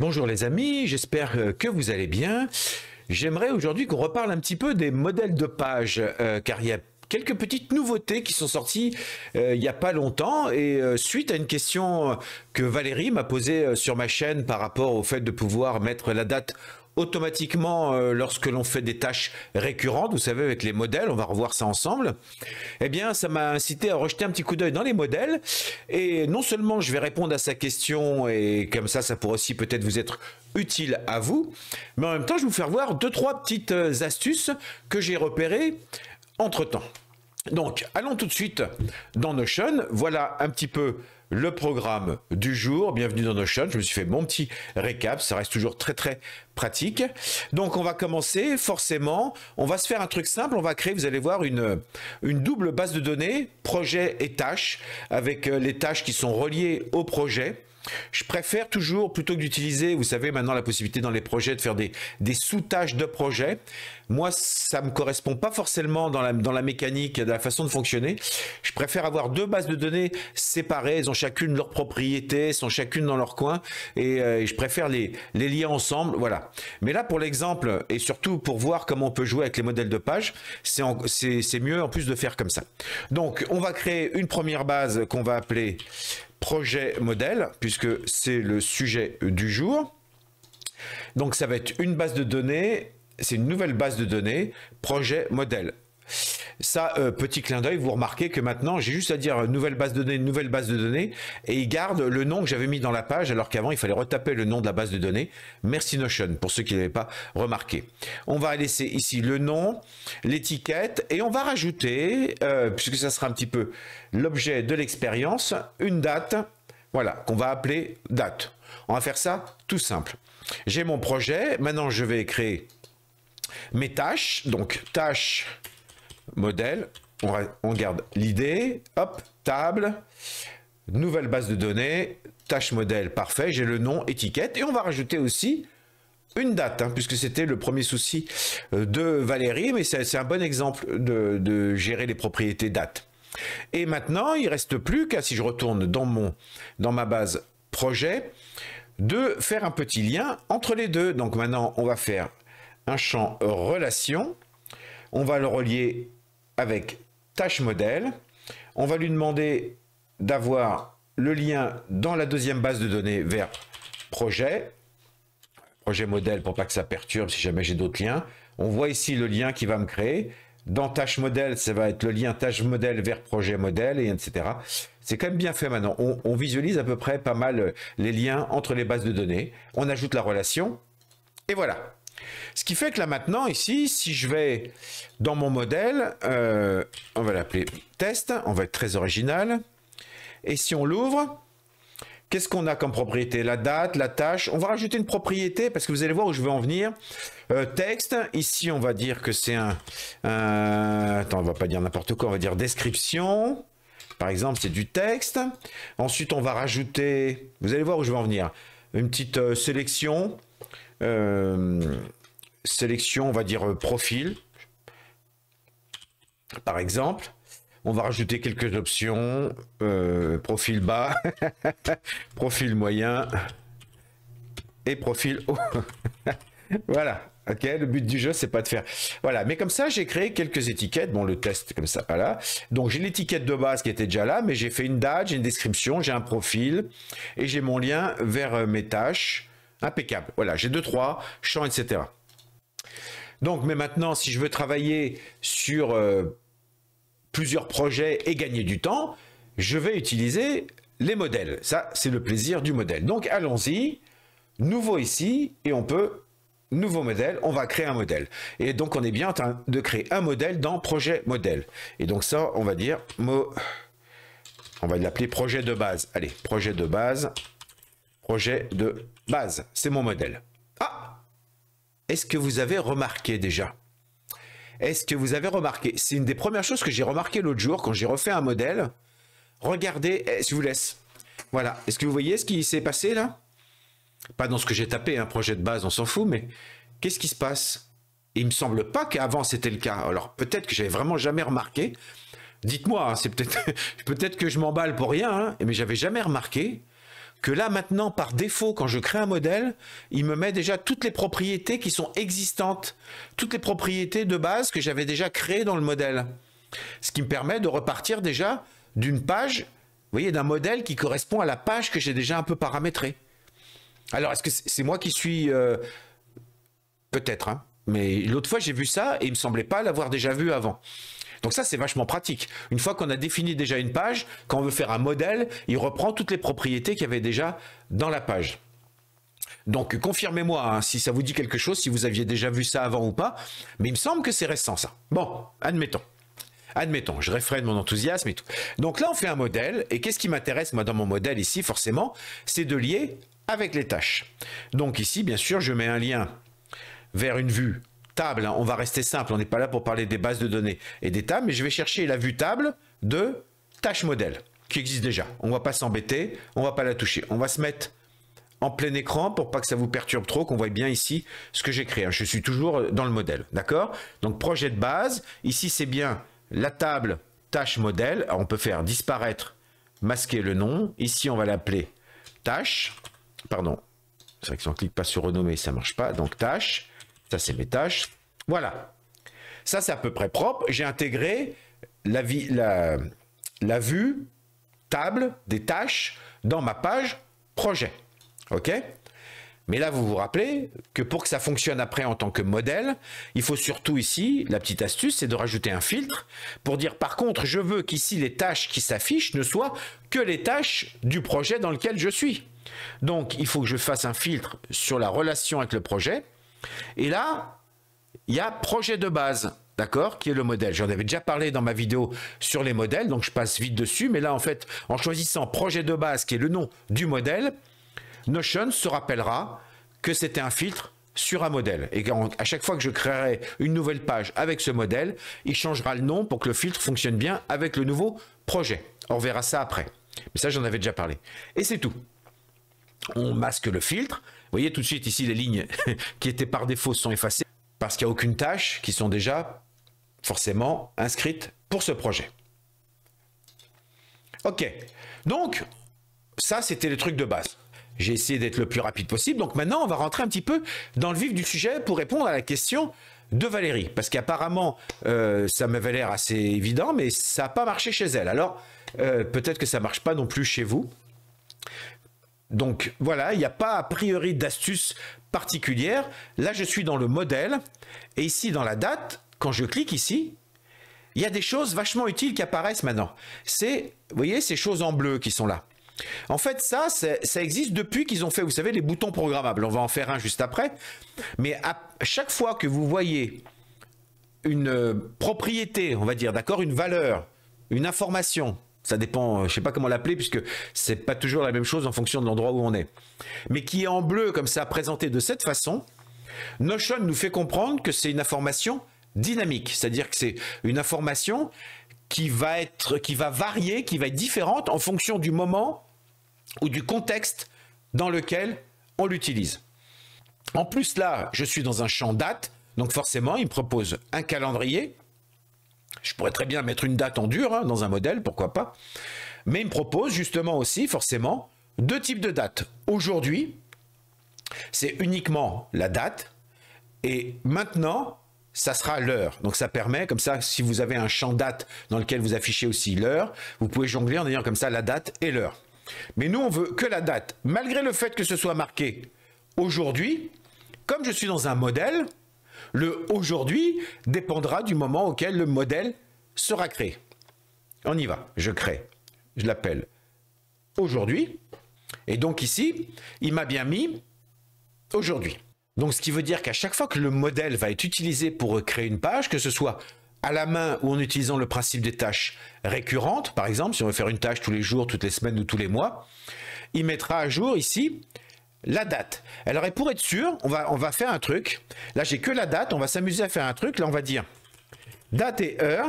Bonjour les amis, j'espère que vous allez bien. J'aimerais aujourd'hui qu'on reparle un petit peu des modèles de page, car il y a quelques petites nouveautés qui sont sorties il n'y a pas longtemps et suite à une question que Valérie m'a posée sur ma chaîne par rapport au fait de pouvoir mettre la date automatiquement lorsque l'on fait des tâches récurrentes, vous savez, avec les modèles, on va revoir ça ensemble, eh bien ça m'a incité à rejeter un petit coup d'œil dans les modèles et non seulement je vais répondre à sa question et comme ça pourrait aussi peut-être vous être utile à vous, mais en même temps je vais vous faire voir deux trois petites astuces que j'ai repérées entre-temps. Donc, allons tout de suite dans Notion. Voilà un petit peu le programme du jour. Bienvenue dans Notion. Je me suis fait mon petit récap. Ça reste toujours très très pratique. Donc, on va commencer. Forcément, on va se faire un truc simple. On va créer, vous allez voir, une double base de données, projet et tâches, avec les tâches qui sont reliées au projet. Je préfère toujours, plutôt que d'utiliser, vous savez, maintenant la possibilité dans les projets de faire des sous-tâches de projet. Moi, ça me correspond pas forcément dans la mécanique, dans la façon de fonctionner. Je préfère avoir deux bases de données séparées. Elles ont chacune leurs propriétés, sont chacune dans leur coin, et je préfère les lier ensemble. Voilà. Mais là, pour l'exemple, et surtout pour voir comment on peut jouer avec les modèles de page, c'est mieux en plus de faire comme ça. Donc, on va créer une première base qu'on va appeler projet modèle, puisque c'est le sujet du jour. Donc ça va être une base de données, c'est une nouvelle base de données, projet modèle. Ça, petit clin d'œil, vous remarquez que maintenant, j'ai juste à dire nouvelle base de données, et il garde le nom que j'avais mis dans la page, alors qu'avant, il fallait retaper le nom de la base de données. Merci Notion, pour ceux qui n'avaient pas remarqué. On va laisser ici le nom, l'étiquette, et on va rajouter, puisque ça sera un petit peu l'objet de l'expérience, une date, voilà, qu'on va appeler date. On va faire ça tout simple. J'ai mon projet, maintenant je vais créer mes tâches, donc tâches modèle, on garde l'idée, hop, table, nouvelle base de données, tâche modèle, parfait, j'ai le nom, étiquette, et on va rajouter aussi une date, hein, puisque c'était le premier souci de Valérie, mais c'est un bon exemple de gérer les propriétés date. Et maintenant, il ne reste plus qu'à, si je retourne dans ma base projet, de faire un petit lien entre les deux. Donc maintenant, on va faire un champ relation, on va le relier avec tâche modèle, on va lui demander d'avoir le lien dans la deuxième base de données vers projet modèle pour pas que ça perturbe si jamais j'ai d'autres liens. On voit ici le lien qui va me créer. Dans tâche modèle, ça va être le lien tâche modèle vers projet modèle, et etc. C'est quand même bien fait maintenant. On visualise à peu près pas mal les liens entre les bases de données. On ajoute la relation, et voilà. Ce qui fait que là maintenant, ici, si je vais dans mon modèle, on va l'appeler test, on va être très original. Et si on l'ouvre, qu'est-ce qu'on a comme propriété? La date, la tâche. On va rajouter une propriété parce que vous allez voir où je veux en venir. Texte, ici on va dire que c'est attends, on va pas dire n'importe quoi, on va dire description. Par exemple, c'est du texte. Ensuite, on va rajouter, vous allez voir où je veux en venir, une petite sélection. Sélection, on va dire profil. Par exemple. On va rajouter quelques options, profil bas, profil moyen et profil haut. Voilà, ok, le but du jeu, c'est pas de faire... Voilà, mais comme ça, j'ai créé quelques étiquettes, bon, le test, comme ça, voilà. Donc, j'ai l'étiquette de base qui était déjà là, mais j'ai fait une date, j'ai une description, j'ai un profil, et j'ai mon lien vers mes tâches. Impeccable, voilà, j'ai 2, 3 champs, etc. Donc, mais maintenant, si je veux travailler sur... plusieurs projets et gagner du temps, je vais utiliser les modèles. Ça, c'est le plaisir du modèle. Donc, allons-y. Nouveau ici, et on peut, nouveau modèle, on va créer un modèle. Et donc, on est bien en train de créer un modèle dans projet modèle. Et donc ça, on va dire, on va l'appeler projet de base. Allez, projet de base, c'est mon modèle. Ah! Est-ce que vous avez remarqué déjà? Est-ce que vous avez remarqué? C'est une des premières choses que j'ai remarqué l'autre jour quand j'ai refait un modèle. Regardez, je vous laisse. Voilà. Est-ce que vous voyez ce qui s'est passé là? Pas dans ce que j'ai tapé, un projet de base, on s'en fout, mais qu'est-ce qui se passe? Il me semble pas qu'avant c'était le cas. Alors peut-être que j'avais vraiment jamais remarqué. Dites-moi, hein, c'est peut-être que je m'emballe pour rien, hein, mais j'avais jamais remarqué que là maintenant, par défaut, quand je crée un modèle, il me met déjà toutes les propriétés qui sont existantes, toutes les propriétés de base que j'avais déjà créées dans le modèle. Ce qui me permet de repartir déjà d'une page, vous voyez, d'un modèle qui correspond à la page que j'ai déjà un peu paramétrée. Alors, est-ce que c'est moi qui suis... peut-être, hein, mais l'autre fois, j'ai vu ça et il me semblait pas l'avoir déjà vu avant. Donc ça, c'est vachement pratique. Une fois qu'on a défini déjà une page, quand on veut faire un modèle, il reprend toutes les propriétés qu'il y avait déjà dans la page. Donc, confirmez-moi hein, si ça vous dit quelque chose, si vous aviez déjà vu ça avant ou pas. Mais il me semble que c'est récent, ça. Bon, admettons. Admettons, je réfrène mon enthousiasme et tout. Donc là, on fait un modèle. Et qu'est-ce qui m'intéresse, moi, dans mon modèle ici, forcément, c'est de lier avec les tâches. Donc ici, bien sûr, je mets un lien vers une vue table. On va rester simple, on n'est pas là pour parler des bases de données et des tables, mais je vais chercher la vue table de tâche modèle, qui existe déjà. On ne va pas s'embêter, on ne va pas la toucher. On va se mettre en plein écran pour pas que ça vous perturbe trop, qu'on voit bien ici ce que j'ai créé. Je suis toujours dans le modèle, d'accord? Donc projet de base, ici c'est bien la table tâche modèle. Alors, on peut faire disparaître, masquer le nom. Ici on va l'appeler tâche, pardon, c'est vrai que si on ne clique pas sur renommer, ça ne marche pas, donc tâche. Ça, c'est mes tâches. Voilà. Ça, c'est à peu près propre. J'ai intégré la vue table des tâches dans ma page projet. OK? Mais là, vous vous rappelez que pour que ça fonctionne après en tant que modèle, il faut surtout ici, la petite astuce, c'est de rajouter un filtre pour dire, par contre, je veux qu'ici, les tâches qui s'affichent ne soient que les tâches du projet dans lequel je suis. Donc, il faut que je fasse un filtre sur la relation avec le projet. Et là, il y a projet de base, d'accord, qui est le modèle. J'en avais déjà parlé dans ma vidéo sur les modèles, donc je passe vite dessus. Mais là, en fait, en choisissant projet de base, qui est le nom du modèle, Notion se rappellera que c'était un filtre sur un modèle. Et à chaque fois que je créerai une nouvelle page avec ce modèle, il changera le nom pour que le filtre fonctionne bien avec le nouveau projet. On verra ça après. Mais ça, j'en avais déjà parlé. Et c'est tout. On masque le filtre. Vous voyez tout de suite ici les lignes qui étaient par défaut sont effacées parce qu'il n'y a aucune tâche qui sont déjà forcément inscrites pour ce projet. Ok, donc ça c'était les trucs de base. J'ai essayé d'être le plus rapide possible. Donc maintenant on va rentrer un petit peu dans le vif du sujet pour répondre à la question de Valérie. Parce qu'apparemment ça m'avait l'air assez évident mais ça n'a pas marché chez elle. Alors peut-être que ça ne marche pas non plus chez vous. Donc voilà, il n'y a pas a priori d'astuce particulière. Là, je suis dans le modèle. Et ici, dans la date, quand je clique ici, il y a des choses vachement utiles qui apparaissent maintenant. C'est, vous voyez, ces choses en bleu qui sont là. En fait, ça existe depuis qu'ils ont fait, vous savez, les boutons programmables. On va en faire un juste après. Mais à chaque fois que vous voyez une propriété, on va dire, d'accord, une valeur, une information, ça dépend, je ne sais pas comment l'appeler, puisque ce n'est pas toujours la même chose en fonction de l'endroit où on est. Mais qui est en bleu, comme ça, présenté de cette façon, Notion nous fait comprendre que c'est une information dynamique. C'est-à-dire que c'est une information qui va varier, qui va être différente en fonction du moment ou du contexte dans lequel on l'utilise. En plus, là, je suis dans un champ date, donc forcément, il me propose un calendrier. Je pourrais très bien mettre une date en dur hein, dans un modèle, pourquoi pas. Mais il me propose justement aussi, forcément, deux types de dates. Aujourd'hui, c'est uniquement la date. Et maintenant, ça sera l'heure. Donc ça permet, comme ça, si vous avez un champ date dans lequel vous affichez aussi l'heure, vous pouvez jongler en ayant comme ça la date et l'heure. Mais nous, on veut que la date. Malgré le fait que ce soit marqué aujourd'hui, comme je suis dans un modèle, le aujourd'hui dépendra du moment auquel le modèle sera créé. On y va, je crée. Je l'appelle aujourd'hui. Et donc ici, il m'a bien mis aujourd'hui. Donc ce qui veut dire qu'à chaque fois que le modèle va être utilisé pour créer une page, que ce soit à la main ou en utilisant le principe des tâches récurrentes, par exemple, si on veut faire une tâche tous les jours, toutes les semaines ou tous les mois, il mettra à jour ici la date. Alors, et pour être sûr, on va faire un truc. Là, j'ai que la date. On va s'amuser à faire un truc. Là, on va dire date et heure.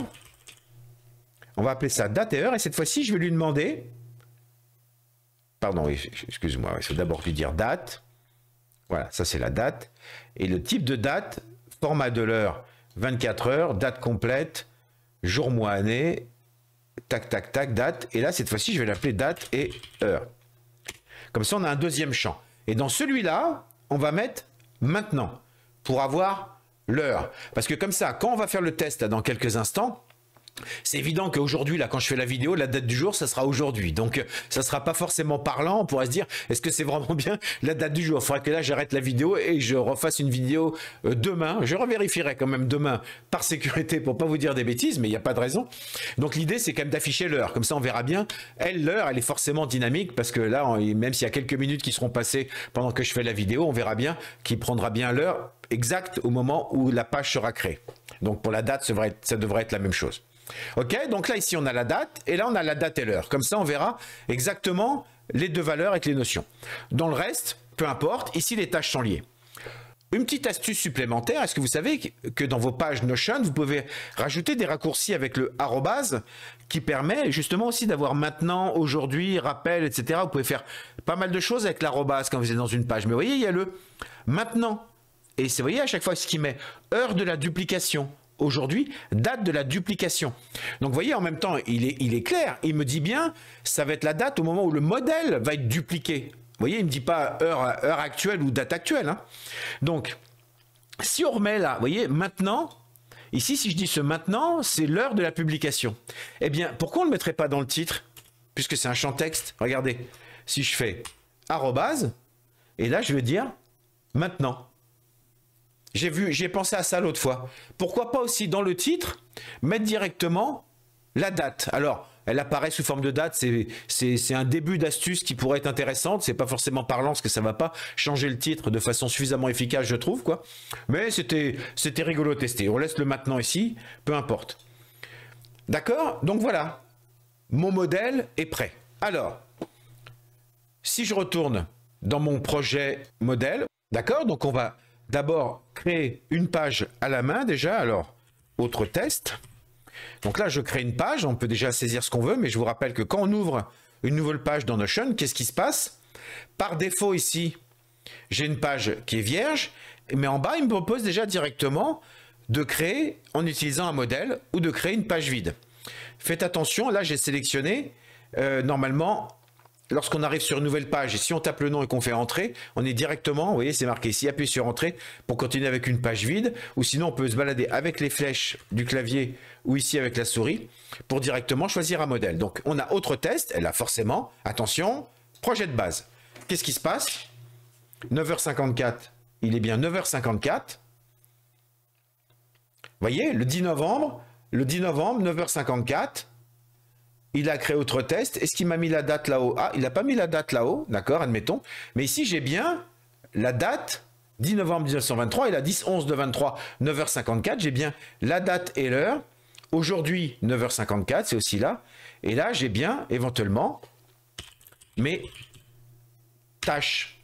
On va appeler ça date et heure. Et cette fois-ci, je vais lui demander... Pardon, excuse-moi. Il faut d'abord lui dire date. Voilà, ça, c'est la date. Et le type de date, format de l'heure, 24 heures, date complète, jour, mois, année, tac, tac, tac, date. Et là, cette fois-ci, je vais l'appeler date et heure. Comme ça, on a un deuxième champ. Et dans celui-là, on va mettre maintenant pour avoir l'heure. Parce que comme ça, quand on va faire le test là, dans quelques instants, c'est évident qu'aujourd'hui, là, quand je fais la vidéo, la date du jour, ça sera aujourd'hui. Donc, ça sera pas forcément parlant. On pourrait se dire, est-ce que c'est vraiment bien la date du jour? Il faudrait que là, j'arrête la vidéo et je refasse une vidéo demain. Je revérifierai quand même demain par sécurité pour pas vous dire des bêtises, mais il n'y a pas de raison. Donc, l'idée, c'est quand même d'afficher l'heure. Comme ça, on verra bien. L'heure, elle est forcément dynamique parce que là, même s'il y a quelques minutes qui seront passées pendant que je fais la vidéo, on verra bien qu'il prendra bien l'heure exacte au moment où la page sera créée. Donc, pour la date, ça devrait être la même chose. Ok, donc là ici on a la date et là on a la date et l'heure. Comme ça on verra exactement les deux valeurs avec les notions. Dans le reste, peu importe, ici les tâches sont liées. Une petite astuce supplémentaire, est-ce que vous savez que dans vos pages Notion, vous pouvez rajouter des raccourcis avec le arrobase qui permet justement aussi d'avoir maintenant, aujourd'hui, rappel, etc. Vous pouvez faire pas mal de choses avec l'arrobase quand vous êtes dans une page. Mais vous voyez, il y a le maintenant. Et vous voyez à chaque fois ce qui met heure de la duplication. Aujourd'hui, date de la duplication. Donc, vous voyez, en même temps, il est clair. Il me dit bien, ça va être la date au moment où le modèle va être dupliqué. Vous voyez, il ne me dit pas heure actuelle ou date actuelle. Hein. Donc, si on remet là, vous voyez, maintenant, ici, si je dis ce maintenant, c'est l'heure de la publication. Eh bien, pourquoi on ne le mettrait pas dans le titre? Puisque c'est un champ texte. Regardez, si je fais arrobase, et là, je vais dire maintenant. J'ai pensé à ça l'autre fois. Pourquoi pas aussi dans le titre mettre directement la date? Alors, elle apparaît sous forme de date, c'est un début d'astuce qui pourrait être intéressante. C'est pas forcément parlant parce que ça va pas changer le titre de façon suffisamment efficace, je trouve, quoi. Mais c'était rigolo à tester. On laisse le maintenant ici, peu importe. D'accord? Donc voilà, mon modèle est prêt. Alors, si je retourne dans mon projet modèle, d'accord? Donc on va d'abord créer une page à la main déjà. Alors, autre test. Donc là, je crée une page. On peut déjà saisir ce qu'on veut, mais je vous rappelle que quand on ouvre une nouvelle page dans Notion, qu'est-ce qui se passe? Par défaut ici, j'ai une page qui est vierge, mais en bas, il me propose déjà directement de créer, en utilisant un modèle, ou de créer une page vide. Faites attention, là j'ai sélectionné, normalement, lorsqu'on arrive sur une nouvelle page, et si on tape le nom et qu'on fait entrer, on est directement, vous voyez, c'est marqué ici, appuyez sur entrée pour continuer avec une page vide, ou sinon on peut se balader avec les flèches du clavier ou ici avec la souris pour directement choisir un modèle. Donc on a autre test, et là forcément, attention, projet de base. Qu'est-ce qui se passe? 9h54, il est bien 9h54. Vous voyez, le 10 novembre, 9h54. Il a créé autre test. Est-ce qu'il m'a mis la date là-haut? Ah, il n'a pas mis la date là-haut. D'accord, admettons. Mais ici, j'ai bien la date 10 novembre 1923 et la 10-11-23, 9h54. J'ai bien la date et l'heure. Aujourd'hui, 9h54, c'est aussi là. Et là, j'ai bien, éventuellement, mes tâches.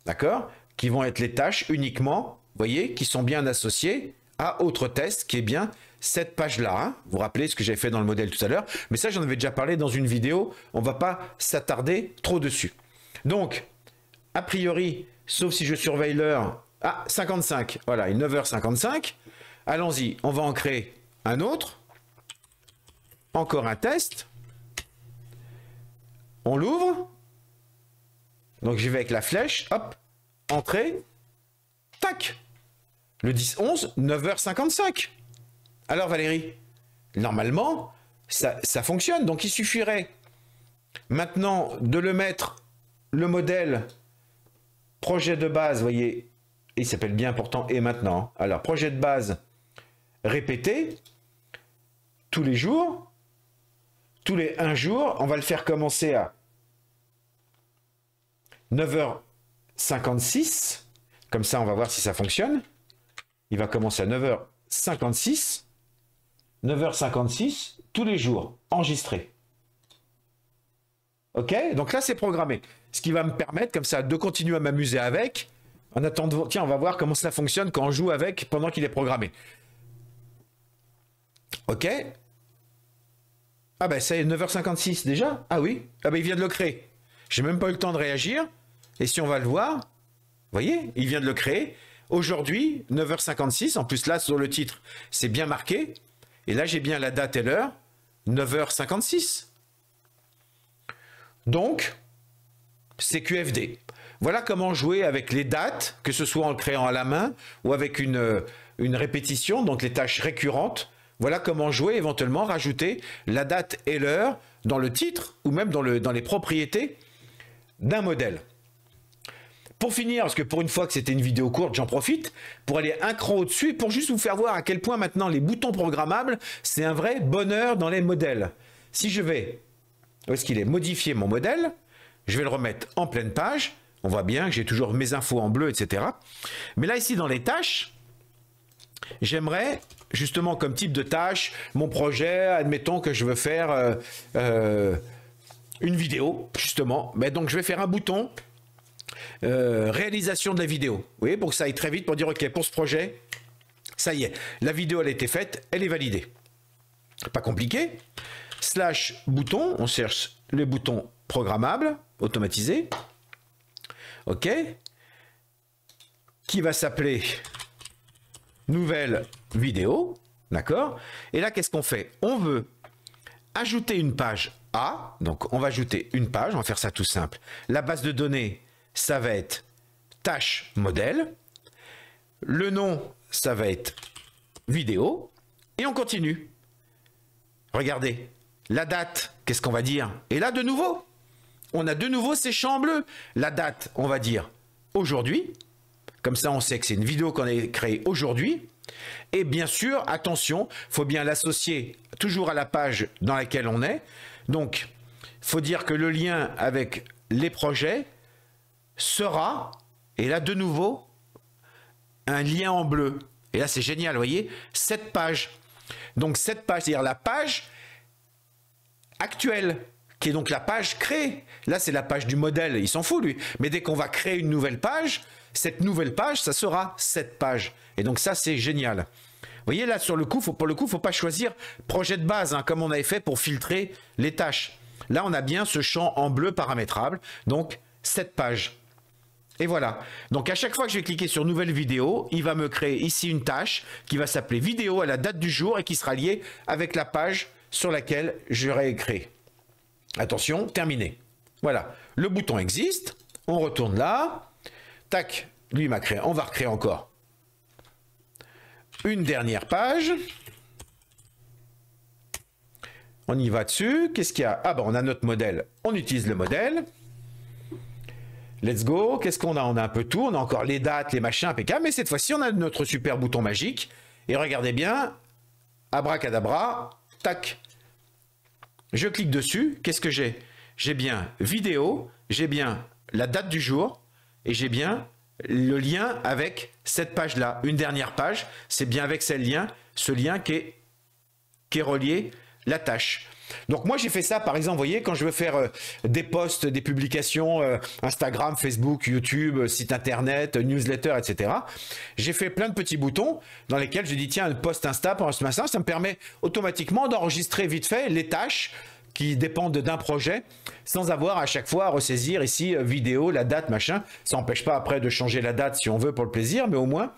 D'accord? Qui vont être les tâches uniquement, vous voyez, qui sont bien associées à autre test qui est bien cette page-là. Hein. Vous vous rappelez ce que j'avais fait dans le modèle tout à l'heure, mais ça j'en avais déjà parlé dans une vidéo, on ne va pas s'attarder trop dessus. Donc, a priori, sauf si je surveille l'heure, 55, voilà, 9h55, allons-y, on va en créer un autre, encore un test, on l'ouvre, donc j'y vais avec la flèche, hop, entrée, tac, le 10-11, 9h55. Alors Valérie, normalement, ça fonctionne. Donc il suffirait maintenant de le mettre, le modèle projet de base, vous voyez, il s'appelle bien pourtant et maintenant. Alors projet de base répété tous les jours, tous les 1 jour, on va le faire commencer à 9h56. Comme ça, on va voir si ça fonctionne. Il va commencer à 9h56. 9h56, tous les jours, enregistré. Ok? Donc là, c'est programmé. Ce qui va me permettre, comme ça, de continuer à m'amuser avec. En attendant, tiens, on va voir comment ça fonctionne quand on joue avec pendant qu'il est programmé. Ok? Ah ben, ça y est, 9h56 déjà? Ah oui? Ah ben, il vient de le créer. J'ai même pas eu le temps de réagir. Et si on va le voir, vous voyez, il vient de le créer. Aujourd'hui, 9h56. En plus, là, sur le titre, c'est bien marqué. Et là, j'ai bien la date et l'heure, 9h56. Donc, CQFD. Voilà comment jouer avec les dates, que ce soit en le créant à la main ou avec une répétition, donc les tâches récurrentes. Voilà comment jouer, éventuellement rajouter la date et l'heure dans le titre ou même dans les propriétés d'un modèle. Pour finir, parce que pour une fois que c'était une vidéo courte, j'en profite pour aller un cran au-dessus pour juste vous faire voir à quel point maintenant les boutons programmables, c'est un vrai bonheur dans les modèles. Si je vais, où est-ce qu'il est, modifier mon modèle, je vais le remettre en pleine page. On voit bien que j'ai toujours mes infos en bleu, etc. Mais là, ici, dans les tâches, j'aimerais, justement, comme type de tâche, mon projet, admettons que je veux faire une vidéo, justement. Mais donc, je vais faire un bouton réalisation de la vidéo. Vous voyez, pour que ça aille très vite, pour dire, OK, pour ce projet, ça y est, la vidéo, elle a été faite, elle est validée. Pas compliqué. Slash bouton, on cherche le bouton programmable, automatisé. OK, qui va s'appeler nouvelle vidéo, d'accord? Et là, qu'est-ce qu'on fait? On veut ajouter une page A, donc on va ajouter une page, on va faire ça tout simple. La base de données, ça va être tâche modèle. Le nom, ça va être vidéo. Et on continue. Regardez, la date, qu'est-ce qu'on va dire? Et là, de nouveau, on a de nouveau ces champs bleus. La date, on va dire aujourd'hui. Comme ça, on sait que c'est une vidéo qu'on a créée aujourd'hui. Et bien sûr, attention, il faut bien l'associer toujours à la page dans laquelle on est. Donc, il faut dire que le lien avec les projets sera, et là de nouveau, un lien en bleu. Et là, c'est génial, vous voyez, cette page. Donc, cette page, c'est-à-dire la page actuelle, qui est donc la page créée. Là, c'est la page du modèle, il s'en fout, lui. Mais dès qu'on va créer une nouvelle page, cette nouvelle page, ça sera cette page. Et donc ça, c'est génial. Vous voyez, là, sur le coup, pour le coup, il ne faut pas choisir projet de base, hein, comme on avait fait pour filtrer les tâches. Là, on a bien ce champ en bleu paramétrable, donc cette page. Et voilà. Donc, à chaque fois que je vais cliquer sur nouvelle vidéo, il va me créer ici une tâche qui va s'appeler vidéo à la date du jour et qui sera liée avec la page sur laquelle j'aurai créé. Attention, terminé. Voilà, le bouton existe, on retourne là, tac, lui il m'a créé, on va recréer encore une dernière page. On y va dessus, qu'est-ce qu'il y a? Ah ben on a notre modèle, on utilise le modèle. Let's go, qu'est-ce qu'on a? On a un peu tout, on a encore les dates, les machins, impeccable, mais cette fois-ci on a notre super bouton magique. Et regardez bien, abracadabra, tac. Je clique dessus, qu'est-ce que j'ai? J'ai bien vidéo, j'ai bien la date du jour et j'ai bien le lien avec cette page-là. Une dernière page, c'est bien avec ce lien qui est relié la tâche. Donc moi j'ai fait ça par exemple, vous voyez, quand je veux faire des posts, des publications, Instagram, Facebook, YouTube, site internet, newsletter, etc. J'ai fait plein de petits boutons dans lesquels je dis tiens, le post Insta pendant ce matin, ça me permet automatiquement d'enregistrer vite fait les tâches qui dépendent d'un projet sans avoir à chaque fois à ressaisir ici vidéo, la date, machin. Ça n'empêche pas après de changer la date si on veut pour le plaisir, mais au moins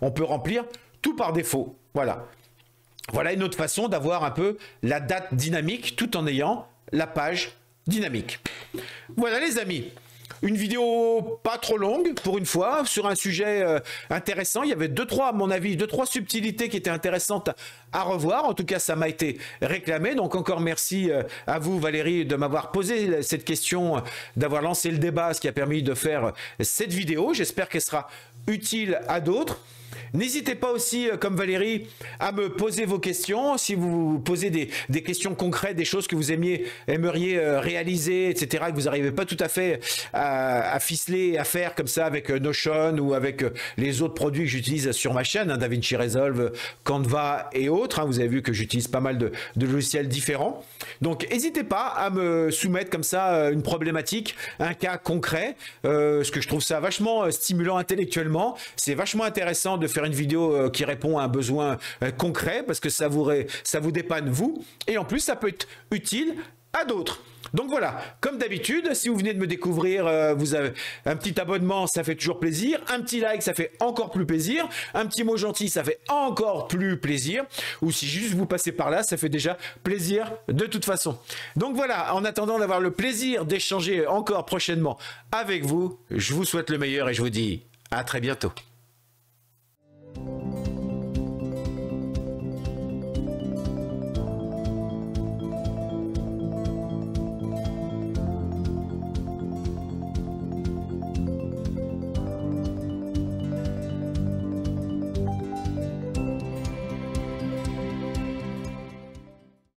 on peut remplir tout par défaut. Voilà. Voilà une autre façon d'avoir un peu la date dynamique tout en ayant la page dynamique. Voilà les amis, une vidéo pas trop longue pour une fois sur un sujet intéressant. Il y avait à mon avis, deux, trois subtilités qui étaient intéressantes à revoir. En tout cas, ça m'a été réclamé. Donc encore merci à vous Valérie de m'avoir posé cette question, d'avoir lancé le débat, ce qui a permis de faire cette vidéo. J'espère qu'elle sera utile à d'autres. N'hésitez pas aussi, comme Valérie, à me poser vos questions. Si vous posez des questions concrètes, des choses que vous aimeriez réaliser, etc., que vous n'arrivez pas tout à fait à ficeler, à faire comme ça avec Notion ou avec les autres produits que j'utilise sur ma chaîne, hein, DaVinci Resolve, Canva et autres. Hein, vous avez vu que j'utilise pas mal de logiciels différents. Donc, n'hésitez pas à me soumettre comme ça une problématique, un cas concret, parce que je trouve ça vachement stimulant intellectuellement. C'est vachement intéressant de faire une vidéo qui répond à un besoin concret parce que ça vous dépanne vous et en plus ça peut être utile à d'autres. Donc voilà, comme d'habitude, si vous venez de me découvrir, vous avez un petit abonnement, ça fait toujours plaisir. Un petit like, ça fait encore plus plaisir. Un petit mot gentil, ça fait encore plus plaisir. Ou si juste vous passez par là, ça fait déjà plaisir de toute façon. Donc voilà, en attendant d'avoir le plaisir d'échanger encore prochainement avec vous, je vous souhaite le meilleur et je vous dis à très bientôt.